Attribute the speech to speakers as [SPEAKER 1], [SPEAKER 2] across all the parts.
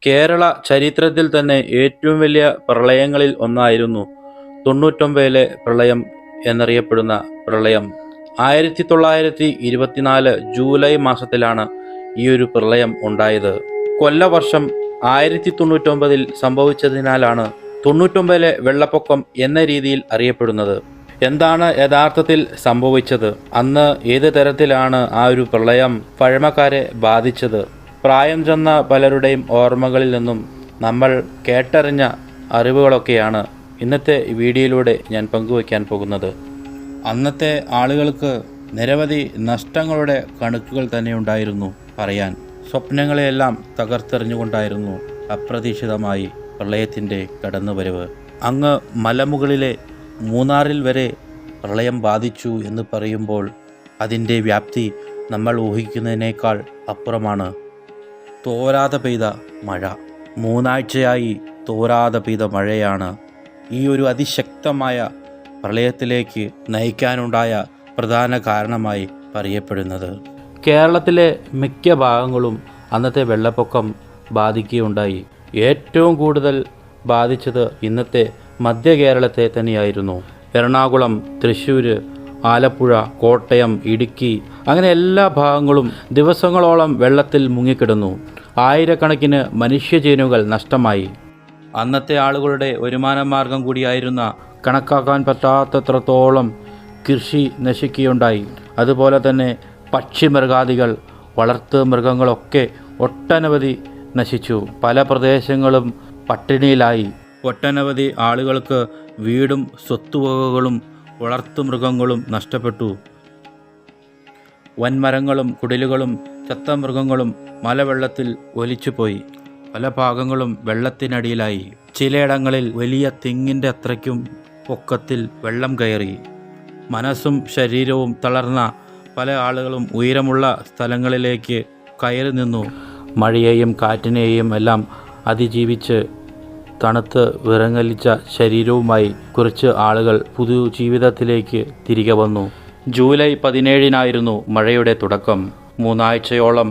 [SPEAKER 1] കേരള ചരിത്രത്തിൽ തന്നെ ഏറ്റവും വലിയ പ്രളയങ്ങളിൽ ഒന്നായിരുന്നു 99 പ്രളയം എന്നറിയപ്പെടുന്ന പ്രളയം. 1924 ജൂലൈ മാസത്തിലാണ് ഈ ഒരു പ്രളയം ഉണ്ടായത്. കൊല്ലവർഷം 1099 സംഭവിച്ചതിനാലാണ് 99 വെള്ളപ്പൊക്കം എന്ന രീതിയിൽ അറിയപ്പെടുന്നത്. എന്താണ് യഥാർത്ഥത്തിൽ സംഭവിച്ചത്? അന്ന് ഏത് തരത്തിലാണ് ആ ഒരു പ്രളയം പഴമക്കാരെ ബാധിച്ചത്? പ്രായം ചെന്ന പലരുടെയും ഓർമ്മകളിൽ നിന്നും നമ്മൾ കേട്ടറിഞ്ഞ അറിവുകളൊക്കെയാണ് ഇന്നത്തെ വീഡിയോയിലൂടെ ഞാൻ പങ്കുവയ്ക്കാൻ പോകുന്നത്. അന്നത്തെ ആളുകൾക്ക് നിരവധി നഷ്ടങ്ങളുടെ കണക്കുകൾ തന്നെ ഉണ്ടായിരുന്നു പറയാൻ. സ്വപ്നങ്ങളെയെല്ലാം തകർത്തെറിഞ്ഞുകൊണ്ടായിരുന്നു അപ്രതീക്ഷിതമായി പ്രളയത്തിൻ്റെ കടന്നുവരവ്. അങ്ങ് മലമുകളിലെ മൂന്നാറിൽ വരെ പ്രളയം ബാധിച്ചു എന്ന് പറയുമ്പോൾ അതിൻ്റെ വ്യാപ്തി നമ്മൾ ഊഹിക്കുന്നതിനേക്കാൾ അപ്പുറമാണ്. തോരാതെ പെയ്ത മഴ, 3 ആഴ്ചയായി തോരാതെ പെയ്ത മഴയാണ് ഈ ഒരു അതിശക്തമായ പ്രളയത്തിലേക്ക് നയിക്കാനുണ്ടായ പ്രധാന കാരണമായി പറയപ്പെടുന്നത്. കേരളത്തിലെ മിക്ക ഭാഗങ്ങളും അന്നത്തെ വെള്ളപ്പൊക്കം ബാധിക്കുകയുണ്ടായി. ഏറ്റവും കൂടുതൽ ബാധിച്ചത് ഇന്നത്തെ മധ്യ കേരളത്തെ തന്നെയായിരുന്നു. എറണാകുളം, തൃശ്ശൂർ, ആലപ്പുഴ, കോട്ടയം, ഇടുക്കി അങ്ങനെ എല്ലാ ഭാഗങ്ങളും ദിവസങ്ങളോളം വെള്ളത്തിൽ മുങ്ങിക്കിടന്നു. ആയിരക്കണക്കിന് മനുഷ്യജീവനുകൾ നഷ്ടമായി. അന്നത്തെ ആളുകളുടെ വരുമാന മാർഗം കൂടിയായിരുന്ന കണക്കാക്കാൻ പറ്റാത്തത്രത്തോളം കൃഷി നശിക്കുകയുണ്ടായി. അതുപോലെ തന്നെ പക്ഷിമൃഗാദികൾ, വളർത്തു മൃഗങ്ങളൊക്കെ ഒട്ടനവധി നശിച്ചു. പല പ്രദേശങ്ങളും പട്ടിണിയിലായി. ഒട്ടനവധി ആളുകൾക്ക് വീടും സ്വത്തുവകകളും വളർത്തുമൃഗങ്ങളും നഷ്ടപ്പെട്ടു. വൻമരങ്ങളും കുടിലുകളും ചത്ത മൃഗങ്ങളും മലവെള്ളത്തിൽ ഒലിച്ചുപോയി. പല ഭാഗങ്ങളും വെള്ളത്തിനടിയിലായി. ചിലയിടങ്ങളിൽ വലിയ തെങ്ങിൻ്റെ അത്രയ്ക്കും പൊക്കത്തിൽ വെള്ളം കയറി. മനസ്സും ശരീരവും തളർന്ന പല ആളുകളും ഉയരമുള്ള സ്ഥലങ്ങളിലേക്ക് കയറി നിന്നു. മഴയെയും കാറ്റിനെയും എല്ലാം അതിജീവിച്ച് തണുത്ത് വിറങ്ങലിച്ച ശരീരവുമായി കുറച്ച് ആളുകൾ പുതു ജീവിതത്തിലേക്ക് തിരികെ വന്നു. ജൂലൈ 17 മഴയുടെ തുടക്കം. 3 ആഴ്ചയോളം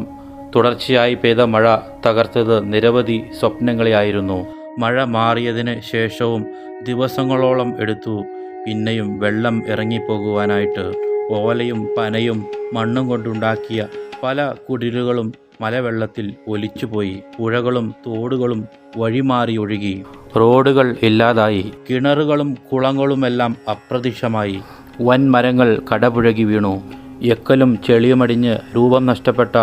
[SPEAKER 1] തുടർച്ചയായി പെയ്ത മഴ തകർത്തത് നിരവധി സ്വപ്നങ്ങളെയായിരുന്നു. മഴ മാറിയതിന് ശേഷവും ദിവസങ്ങളോളം എടുത്തു പിന്നെയും വെള്ളം ഇറങ്ങിപ്പോകുവാനായിട്ട്. ഓലയും പനയും മണ്ണും കൊണ്ടുണ്ടാക്കിയ പല കുടിലുകളും മലവെള്ളത്തിൽ ഒലിച്ചുപോയി. പുഴകളും തോടുകളും വഴിമാറി ഒഴുകി. റോഡുകൾ ഇല്ലാതായി. കിണറുകളും കുളങ്ങളുമെല്ലാം അപ്രത്യക്ഷമായി. വൻമരങ്ങൾ കടപുഴകി വീണു. എക്കലും ചെളിയുമടിഞ്ഞ് രൂപം നഷ്ടപ്പെട്ട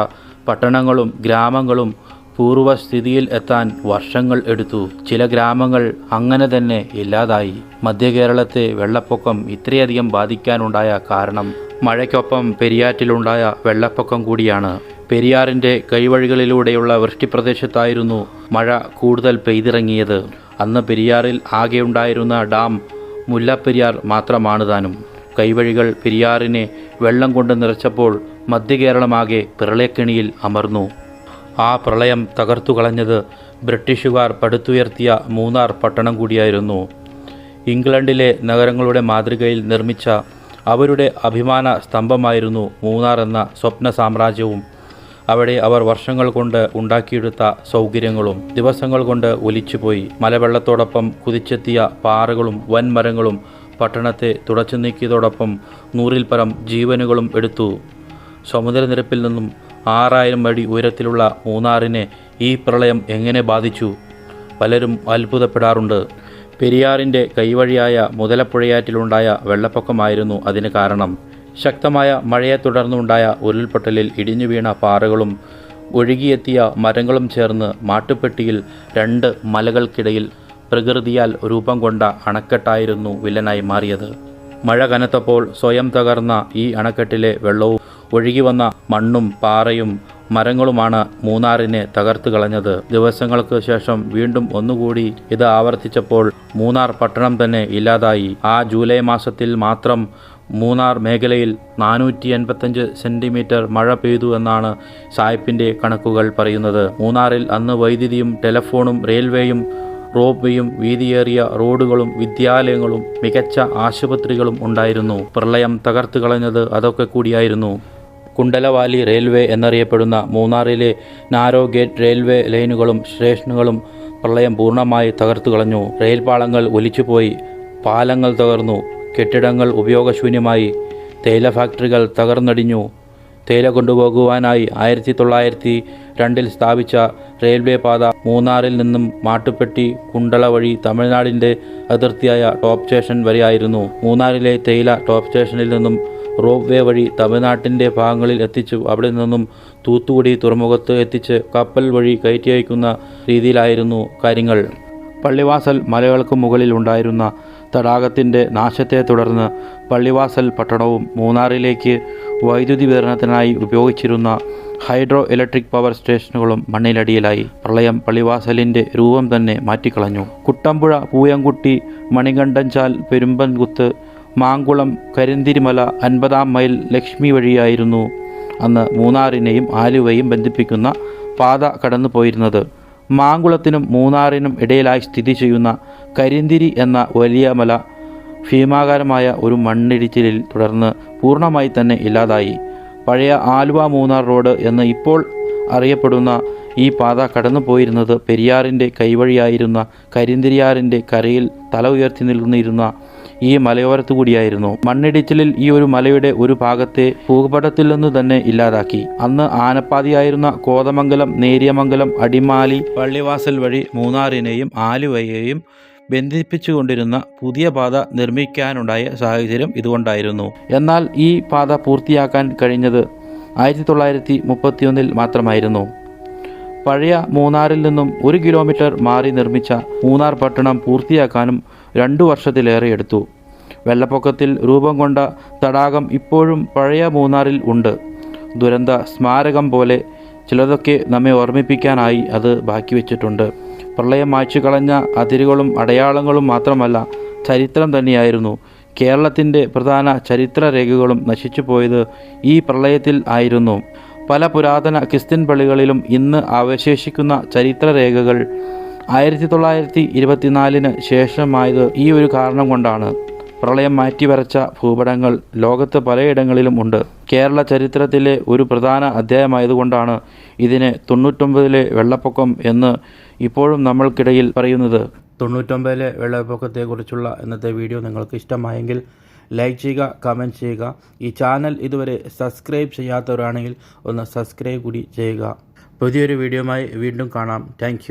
[SPEAKER 1] പട്ടണങ്ങളും ഗ്രാമങ്ങളും പൂർവ്വസ്ഥിതിയിൽ എത്താൻ വർഷങ്ങൾ എടുത്തു. ചില ഗ്രാമങ്ങൾ അങ്ങനെ തന്നെ ഇല്ലാതായി. മധ്യ കേരളത്തെ വെള്ളപ്പൊക്കം ഇത്രയധികം ബാധിക്കാനുണ്ടായ കാരണം മഴയ്ക്കൊപ്പം പെരിയാറ്റിലുണ്ടായ വെള്ളപ്പൊക്കം കൂടിയാണ്. പെരിയാറിൻ്റെ കൈവഴികളിലൂടെയുള്ള വൃഷ്ടിപ്രദേശത്തായിരുന്നു മഴ കൂടുതൽ പെയ്തിറങ്ങിയത്. അന്ന് പെരിയാറിൽ ആകെയുണ്ടായിരുന്ന ഡാം മുല്ലപ്പെരിയാർ മാത്രമാണ് താനും. കൈവഴികൾ പെരിയാറിനെ വെള്ളം കൊണ്ട് നിറച്ചപ്പോൾ മധ്യ കേരളമാകെ പ്രളയക്കെണിയിൽ അമർന്നു. ആ പ്രളയം തകർത്തു കളഞ്ഞത് ബ്രിട്ടീഷുകാർ പടുത്തുയർത്തിയ മൂന്നാർ പട്ടണം കൂടിയായിരുന്നു. ഇംഗ്ലണ്ടിലെ നഗരങ്ങളുടെ മാതൃകയിൽ നിർമ്മിച്ച അവരുടെ അഭിമാന സ്തംഭമായിരുന്നു മൂന്നാർ എന്ന സ്വപ്ന സാമ്രാജ്യവും. അവിടെ അവർ വർഷങ്ങൾ കൊണ്ട് ഉണ്ടാക്കിയെടുത്ത സൗകര്യങ്ങളും ദിവസങ്ങൾ കൊണ്ട് ഒലിച്ചുപോയി. മലവെള്ളത്തോടൊപ്പം കുതിച്ചെത്തിയ പാറകളും വൻമരങ്ങളും പട്ടണത്തെ തുടച്ചു നീക്കിയതോടൊപ്പം 100-ൽ പരം ജീവനുകളും എടുത്തു. സമുദ്രനിരപ്പിൽ നിന്നും 6000 അടി ഉയരത്തിലുള്ള മൂന്നാറിനെ ഈ പ്രളയം എങ്ങനെ ബാധിച്ചു? പലരും അത്ഭുതപ്പെടാറുണ്ട്. പെരിയാറിൻ്റെ കൈവഴിയായ മുതലപ്പുഴയാറ്റിലുണ്ടായ വെള്ളപ്പൊക്കമായിരുന്നു അതിന് കാരണം. ശക്തമായ മഴയെ തുടർന്നുണ്ടായ ഉരുൾപൊട്ടലിൽ ഇടിഞ്ഞു വീണ പാറകളും ഒഴുകിയെത്തിയ മരങ്ങളും ചേർന്ന് മാട്ടുപ്പെട്ടിയിൽ 2 മലകൾക്കിടയിൽ പ്രകൃതിയാൽ രൂപം കൊണ്ട അണക്കെട്ടായിരുന്നു വില്ലനായി മാറിയത്. മഴ കനത്തപ്പോൾ സ്വയം തകർന്ന ഈ അണക്കെട്ടിലെ വെള്ളവും ഒഴുകി വന്ന മണ്ണും പാറയും മരങ്ങളുമാണ് മൂന്നാറിനെ തകർത്ത് കളഞ്ഞത്. ദിവസങ്ങൾക്ക് ശേഷം വീണ്ടും ഒന്നുകൂടി ഇത് ആവർത്തിച്ചപ്പോൾ മൂന്നാർ പട്ടണം തന്നെ ഇല്ലാതായി. ആ ജൂലൈ മാസത്തിൽ മാത്രം മൂന്നാർ മേഖലയിൽ 485 സെൻറ്റിമീറ്റർ മഴ പെയ്തു എന്നാണ് സായിപ്പിൻ്റെ കണക്കുകൾ പറയുന്നത്. മൂന്നാറിൽ അന്ന് വൈദ്യുതിയും ടെലഫോണും റെയിൽവേയും റോപ്വേയും വീതിയേറിയ റോഡുകളും വിദ്യാലയങ്ങളും മികച്ച ആശുപത്രികളും ഉണ്ടായിരുന്നു. പ്രളയം തകർത്ത് കളഞ്ഞത് അതൊക്കെ കൂടിയായിരുന്നു. കുണ്ടലവാലി റെയിൽവേ എന്നറിയപ്പെടുന്ന മൂന്നാറിലെ നാരോ ഗേറ്റ് റെയിൽവേ ലൈനുകളും സ്റ്റേഷനുകളും പ്രളയം പൂർണ്ണമായി തകർത്തു കളഞ്ഞു. റെയിൽപാളങ്ങൾ ഒലിച്ചുപോയി, പാലങ്ങൾ തകർന്നു, കെട്ടിടങ്ങൾ ഉപയോഗശൂന്യമായി, തേയില ഫാക്ടറികൾ തകർന്നടിഞ്ഞു. തേയില കൊണ്ടുപോകുവാനായി 1902 സ്ഥാപിച്ച റെയിൽവേ പാത മൂന്നാറിൽ നിന്നും മാട്ടുപ്പെട്ടി കുണ്ടള വഴി തമിഴ്നാടിൻ്റെ അതിർത്തിയായ ടോപ്പ് സ്റ്റേഷൻ വരെയായിരുന്നു. മൂന്നാറിലെ തേയില ടോപ്പ് സ്റ്റേഷനിൽ നിന്നും റോപ്പ് വേ വഴി തമിഴ്നാട്ടിൻ്റെ ഭാഗങ്ങളിൽ എത്തിച്ചു അവിടെ നിന്നും തൂത്തുക്കുടി തുറമുഖത്ത് എത്തിച്ച് കപ്പൽ വഴി കയറ്റി അയക്കുന്ന രീതിയിലായിരുന്നു കാര്യങ്ങൾ. പള്ളിവാസൽ മലകൾക്ക് മുകളിൽ ഉണ്ടായിരുന്ന തടാകത്തിൻ്റെ നാശത്തെ തുടർന്ന് പള്ളിവാസൽ പട്ടണവും മൂന്നാറിലേക്ക് വൈദ്യുതി വിതരണത്തിനായി ഉപയോഗിച്ചിരുന്ന ഹൈഡ്രോ ഇലക്ട്രിക് പവർ സ്റ്റേഷനുകളും മണ്ണിനടിയിലായി. പ്രളയം പള്ളിവാസലിൻ്റെ രൂപം തന്നെ മാറ്റിക്കളഞ്ഞു. കുട്ടമ്പുഴ, പൂയംകുട്ടി, മണികണ്ഠൻചാൽ, പെരുമ്പൻകുത്ത്, മാങ്കുളം, കരിന്തിരിമല, 50-ാം മൈൽ, ലക്ഷ്മി വഴിയായിരുന്നു അന്ന് മൂന്നാറിനെയും ആലുവയും ബന്ധിപ്പിക്കുന്ന പാത കടന്നു പോയിരുന്നത്. മാങ്കുളത്തിനും മൂന്നാറിനും ഇടയിലായി സ്ഥിതി ചെയ്യുന്ന കരിന്തിരി എന്ന വലിയ മല ഭീമാകാരമായ ഒരു മണ്ണിടിച്ചിലിൽ തുടർന്ന് പൂർണ്ണമായി തന്നെ ഇല്ലാതായി. പഴയ ആലുവ മൂന്നാർ റോഡ് എന്ന് ഇപ്പോൾ അറിയപ്പെടുന്ന ഈ പാത കടന്നു പോയിരുന്നത് പെരിയാറിൻ്റെ കൈവഴിയായിരുന്ന കരിന്തിരിയാറിൻ്റെ കരയിൽ തല ഉയർത്തി നിന്നിരുന്ന ഈ മലയോരത്തു കൂടിയായിരുന്നു. മണ്ണിടിച്ചിലിൽ ഈ ഒരു മലയുടെ ഒരു ഭാഗത്തെ ഭൂപടത്തിൽ നിന്ന് തന്നെ ഇല്ലാതാക്കി. അന്ന് ആനപ്പാതിയായിരുന്ന കോതമംഗലം, നേര്യമംഗലം, അടിമാലി, പള്ളിവാസൽ വഴി മൂന്നാറിനെയും ആലുവയെയും ബന്ധിപ്പിച്ചുകൊണ്ടിരുന്ന പുതിയ പാത നിർമ്മിക്കാനുണ്ടായ സാഹചര്യം ഇതുകൊണ്ടായിരുന്നു. എന്നാൽ ഈ പാത പൂർത്തിയാക്കാൻ കഴിഞ്ഞത് 1931 മാത്രമായിരുന്നു. പഴയ മൂന്നാറിൽ നിന്നും 1 കിലോമീറ്റർ മാറി നിർമ്മിച്ച മൂന്നാർ പട്ടണം പൂർത്തിയാക്കാനും 2 വർഷത്തിലേറെ എടുത്തു. വെള്ളപ്പൊക്കത്തിൽ രൂപം കൊണ്ട തടാകം ഇപ്പോഴും പഴയ മൂന്നാറിൽ ഉണ്ട്. ദുരന്ത സ്മാരകം പോലെ ചിലതൊക്കെ നമ്മെ ഓർമ്മിപ്പിക്കാനായി അത് ബാക്കി വച്ചിട്ടുണ്ട്. പ്രളയം മായ്ച്ചു കളഞ്ഞ അതിരുകളും അടയാളങ്ങളും മാത്രമല്ല, ചരിത്രം തന്നെയായിരുന്നു. കേരളത്തിൻ്റെ പ്രധാന ചരിത്ര രേഖകളും നശിച്ചു പോയത് ഈ പ്രളയത്തിൽ ആയിരുന്നു. പല പുരാതന ക്രിസ്ത്യൻ പള്ളികളിലും ഇന്ന് അവശേഷിക്കുന്ന ചരിത്രരേഖകൾ 1924 ശേഷമായത് ഈ ഒരു കാരണം കൊണ്ടാണ്. പ്രളയം മാറ്റിവരച്ച ഭൂപടങ്ങൾ ലോകത്ത് പലയിടങ്ങളിലും ഉണ്ട്. കേരള ചരിത്രത്തിലെ ഒരു പ്രധാന അധ്യായമായതുകൊണ്ടാണ് ഇതിനെ 99 വെള്ളപ്പൊക്കം എന്ന് ഇപ്പോഴും നമ്മൾക്കിടയിൽ പറയുന്നത്. 99 വെള്ളപ്പൊക്കത്തെക്കുറിച്ചുള്ള ഇന്നത്തെ വീഡിയോ നിങ്ങൾക്ക് ഇഷ്ടമായെങ്കിൽ ലൈക്ക് ചെയ്യുക, കമൻറ്റ് ചെയ്യുക. ഈ ചാനൽ ഇതുവരെ സബ്സ്ക്രൈബ് ചെയ്യാത്തവരാണെങ്കിൽ ഒന്ന് സബ്സ്ക്രൈബ് കൂടി ചെയ്യുക. പുതിയൊരു വീഡിയോയുമായി വീണ്ടും കാണാം. താങ്ക്